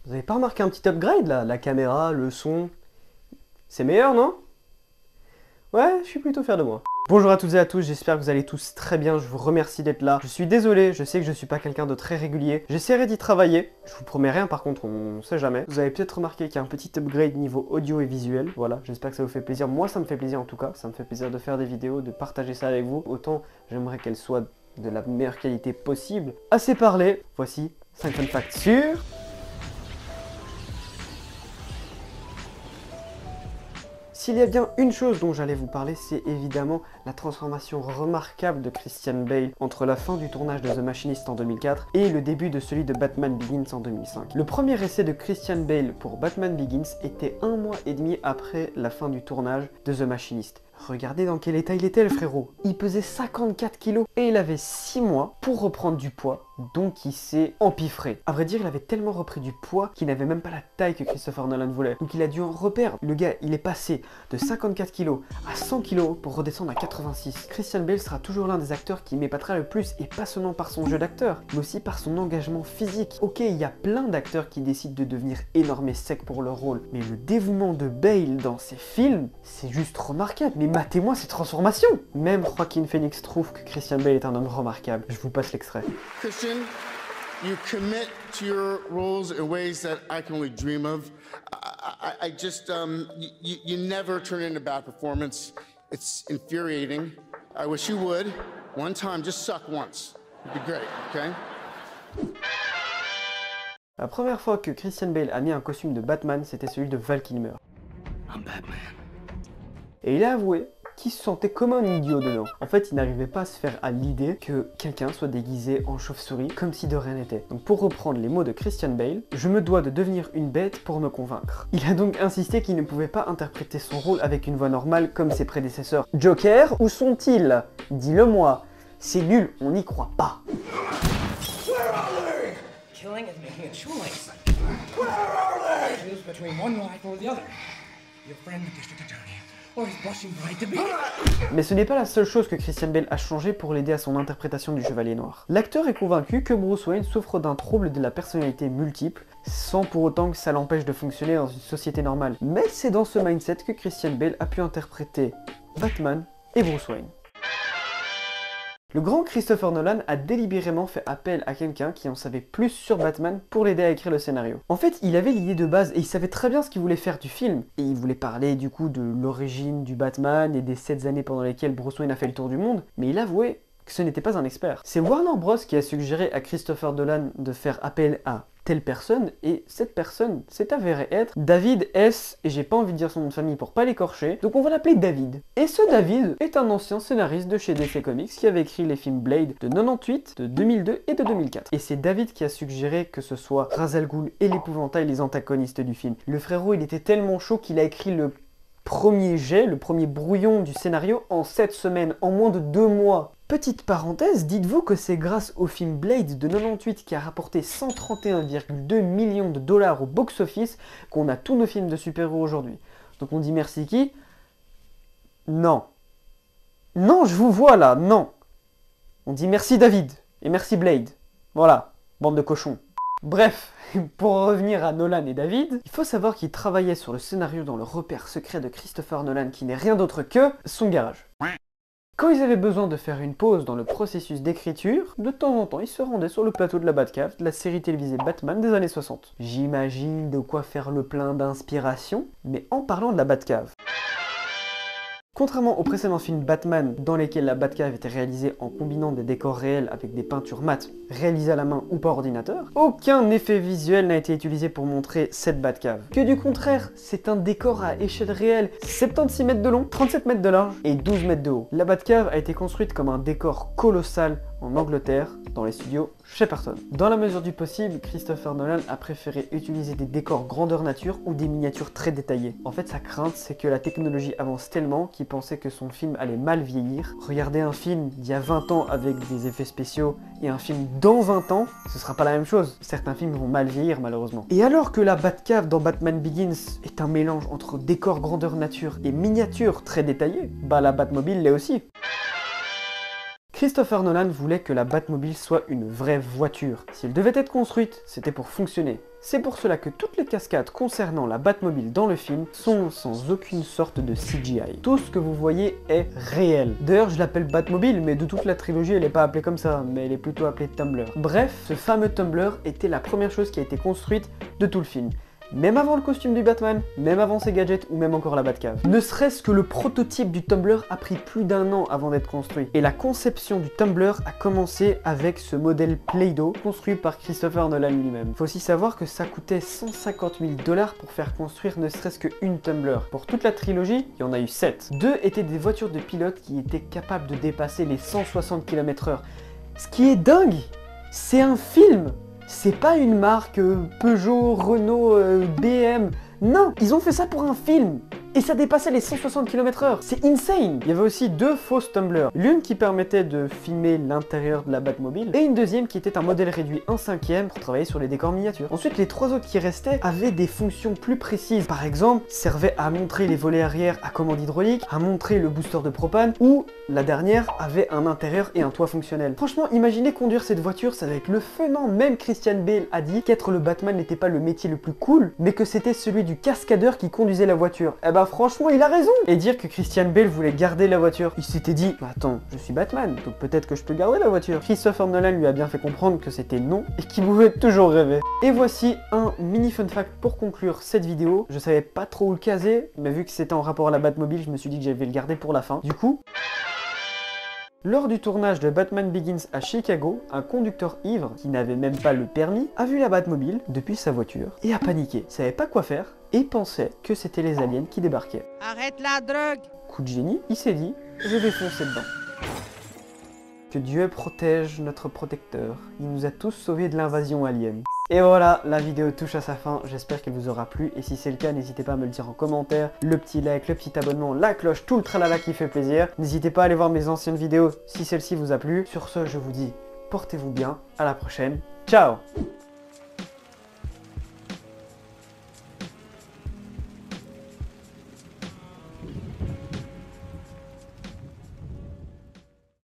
Vous avez pas remarqué un petit upgrade là? La caméra, le son... C'est meilleur, non? Ouais, je suis plutôt fier de moi. Bonjour à toutes et à tous, j'espère que vous allez tous très bien, je vous remercie d'être là. Je suis désolé, je sais que je suis pas quelqu'un de très régulier. J'essaierai d'y travailler, je vous promets rien par contre, on sait jamais. Vous avez peut-être remarqué qu'il y a un petit upgrade niveau audio et visuel. Voilà, j'espère que ça vous fait plaisir. Moi ça me fait plaisir en tout cas, ça me fait plaisir de faire des vidéos, de partager ça avec vous. Autant j'aimerais qu'elles soient de la meilleure qualité possible. Assez parlé, voici 5 fun facts sur... S'il y a bien une chose dont j'allais vous parler, c'est évidemment la transformation remarquable de Christian Bale entre la fin du tournage de The Machinist en 2004 et le début de celui de Batman Begins en 2005. Le premier essai de Christian Bale pour Batman Begins était 1 mois et demi après la fin du tournage de The Machinist. Regardez dans quel état il était le frérot. Il pesait 54 kilos et il avait 6 mois pour reprendre du poids, donc il s'est empiffré. À vrai dire, il avait tellement repris du poids qu'il n'avait même pas la taille que Christopher Nolan voulait. Donc il a dû en reperdre. Le gars, il est passé de 54 kilos à 100 kilos pour redescendre à 86. Christian Bale sera toujours l'un des acteurs qui m'épatera le plus, et pas seulement par son jeu d'acteur, mais aussi par son engagement physique. Ok, il y a plein d'acteurs qui décident de devenir énormes et secs pour leur rôle, mais le dévouement de Bale dans ses films, c'est juste remarquable. Mais matez-moi ces transformations! Même Joaquin Phoenix trouve que Christian Bale est un homme remarquable. Je vous passe l'extrait. Christian, you commit to your roles in ways that I can only dream of. I just, you never turn in a bad performance. It's infuriating. I wish you would. One time, just suck once. It'd be great, okay? La première fois que Christian Bale a mis un costume de Batman, c'était celui de Val Kilmer. I'm Batman. Et il a avoué qu'il se sentait comme un idiot dedans. En fait, il n'arrivait pas à se faire à l'idée que quelqu'un soit déguisé en chauve-souris comme si de rien n'était. Donc pour reprendre les mots de Christian Bale, je me dois de devenir une bête pour me convaincre. Il a donc insisté qu'il ne pouvait pas interpréter son rôle avec une voix normale comme ses prédécesseurs. Joker, où sont-ils? Dis-le-moi. C'est nul, on n'y croit pas. Killing is making a choice. Where are they? Choose between one life or the other. Your friend, the district attorney, or his blushing bride to be. Mais ce n'est pas la seule chose que Christian Bale a changé pour l'aider à son interprétation du Chevalier Noir. L'acteur est convaincu que Bruce Wayne souffre d'un trouble de la personnalité multiple, sans pour autant que ça l'empêche de fonctionner dans une société normale. Mais c'est dans ce mindset que Christian Bale a pu interpréter Batman et Bruce Wayne. Le grand Christopher Nolan a délibérément fait appel à quelqu'un qui en savait plus sur Batman pour l'aider à écrire le scénario. En fait, il avait l'idée de base et il savait très bien ce qu'il voulait faire du film. Et il voulait parler du coup de l'origine du Batman et des 7 années pendant lesquelles Bruce Wayne a fait le tour du monde, mais il avouait que ce n'était pas un expert. C'est Warner Bros qui a suggéré à Christopher Nolan de faire appel à telle personne, et cette personne s'est avérée être David S, et j'ai pas envie de dire son nom de famille pour pas l'écorcher, donc on va l'appeler David. Et ce David est un ancien scénariste de chez DC Comics qui avait écrit les films Blade de 98, de 2002 et de 2004. Et c'est David qui a suggéré que ce soit Ra's al Ghul et l'épouvantail les antagonistes du film. Le frérot, il était tellement chaud qu'il a écrit le premier jet, le premier brouillon du scénario en 7 semaines, en moins de 2 mois. Petite parenthèse, dites-vous que c'est grâce au film Blade de 98 qui a rapporté 131,2 millions de dollars au box-office qu'on a tous nos films de super-héros aujourd'hui. Donc on dit merci qui? Non. Non, je vous vois là, non. On dit merci David et merci Blade. Voilà, bande de cochons. Bref, pour revenir à Nolan et David, il faut savoir qu'ils travaillaient sur le scénario dans le repère secret de Christopher Nolan qui n'est rien d'autre que son garage. Quand ils avaient besoin de faire une pause dans le processus d'écriture, de temps en temps ils se rendaient sur le plateau de la Batcave, de la série télévisée Batman des années 60. J'imagine de quoi faire le plein d'inspiration, mais en parlant de la Batcave. Contrairement aux précédents films Batman dans lesquels la Batcave était réalisée en combinant des décors réels avec des peintures mates réalisées à la main ou par ordinateur, aucun effet visuel n'a été utilisé pour montrer cette Batcave. Que du contraire, c'est un décor à échelle réelle, 76 mètres de long, 37 mètres de large et 12 mètres de haut. La Batcave a été construite comme un décor colossal en Angleterre, dans les studios Shepperton. Dans la mesure du possible, Christopher Nolan a préféré utiliser des décors grandeur nature ou des miniatures très détaillées. En fait, sa crainte, c'est que la technologie avance tellement qu'il pensait que son film allait mal vieillir. Regardez un film d'il y a 20 ans avec des effets spéciaux et un film dans 20 ans, ce sera pas la même chose. Certains films vont mal vieillir malheureusement. Et alors que la Batcave dans Batman Begins est un mélange entre décors grandeur nature et miniatures très détaillées, bah la Batmobile l'est aussi. Christopher Nolan voulait que la Batmobile soit une vraie voiture. Si elle devait être construite, c'était pour fonctionner. C'est pour cela que toutes les cascades concernant la Batmobile dans le film sont sans aucune sorte de CGI. Tout ce que vous voyez est réel. D'ailleurs, je l'appelle Batmobile, mais de toute la trilogie, elle n'est pas appelée comme ça, mais elle est plutôt appelée Tumbler. Bref, ce fameux Tumbler était la première chose qui a été construite de tout le film. Même avant le costume du Batman, même avant ses gadgets ou même encore la Batcave. Ne serait-ce que le prototype du Tumbler a pris plus d'1 an avant d'être construit. Et la conception du Tumbler a commencé avec ce modèle Play-Doh construit par Christopher Nolan lui-même. Faut aussi savoir que ça coûtait 150 000 $ pour faire construire ne serait-ce qu'une Tumbler. Pour toute la trilogie, il y en a eu 7. 2 étaient des voitures de pilote qui étaient capables de dépasser les 160 km/h. Ce qui est dingue! C'est un film! C'est pas une marque Peugeot, Renault, BM. Non, ils ont fait ça pour un film. Et ça dépassait les 160 km/h. C'est insane. Il y avait aussi 2 fausses tumblers. L'une qui permettait de filmer l'intérieur de la Batmobile et une deuxième qui était un modèle réduit 1/5 pour travailler sur les décors miniatures. Ensuite, les 3 autres qui restaient avaient des fonctions plus précises. Par exemple, servaient à montrer les volets arrière à commande hydraulique, à montrer le booster de propane, ou la dernière avait un intérieur et un toit fonctionnel. Franchement, imaginez conduire cette voiture, ça va être le feu, non? Même Christian Bale a dit qu'être le Batman n'était pas le métier le plus cool, mais que c'était celui du cascadeur qui conduisait la voiture. Eh ben franchement, il a raison. Et dire que Christian Bale voulait garder la voiture, il s'était dit, bah attends, je suis Batman, donc peut-être que je peux garder la voiture. Christopher Nolan lui a bien fait comprendre que c'était non et qu'il pouvait toujours rêver. Et voici un mini fun fact pour conclure cette vidéo. Je savais pas trop où le caser, mais vu que c'était en rapport à la Batmobile, je me suis dit que j'allais le garder pour la fin. Du coup, lors du tournage de Batman Begins à Chicago, un conducteur ivre, qui n'avait même pas le permis, a vu la Batmobile depuis sa voiture et a paniqué. Il savait pas quoi faire et pensait que c'était les aliens qui débarquaient. Arrête la drogue! Coup de génie, il s'est dit, je vais foncer dedans. Que Dieu protège notre protecteur. Il nous a tous sauvés de l'invasion alien. Et voilà, la vidéo touche à sa fin, j'espère qu'elle vous aura plu, et si c'est le cas, n'hésitez pas à me le dire en commentaire, le petit like, le petit abonnement, la cloche, tout le tralala qui fait plaisir. N'hésitez pas à aller voir mes anciennes vidéos si celle-ci vous a plu. Sur ce, je vous dis, portez-vous bien, à la prochaine, ciao!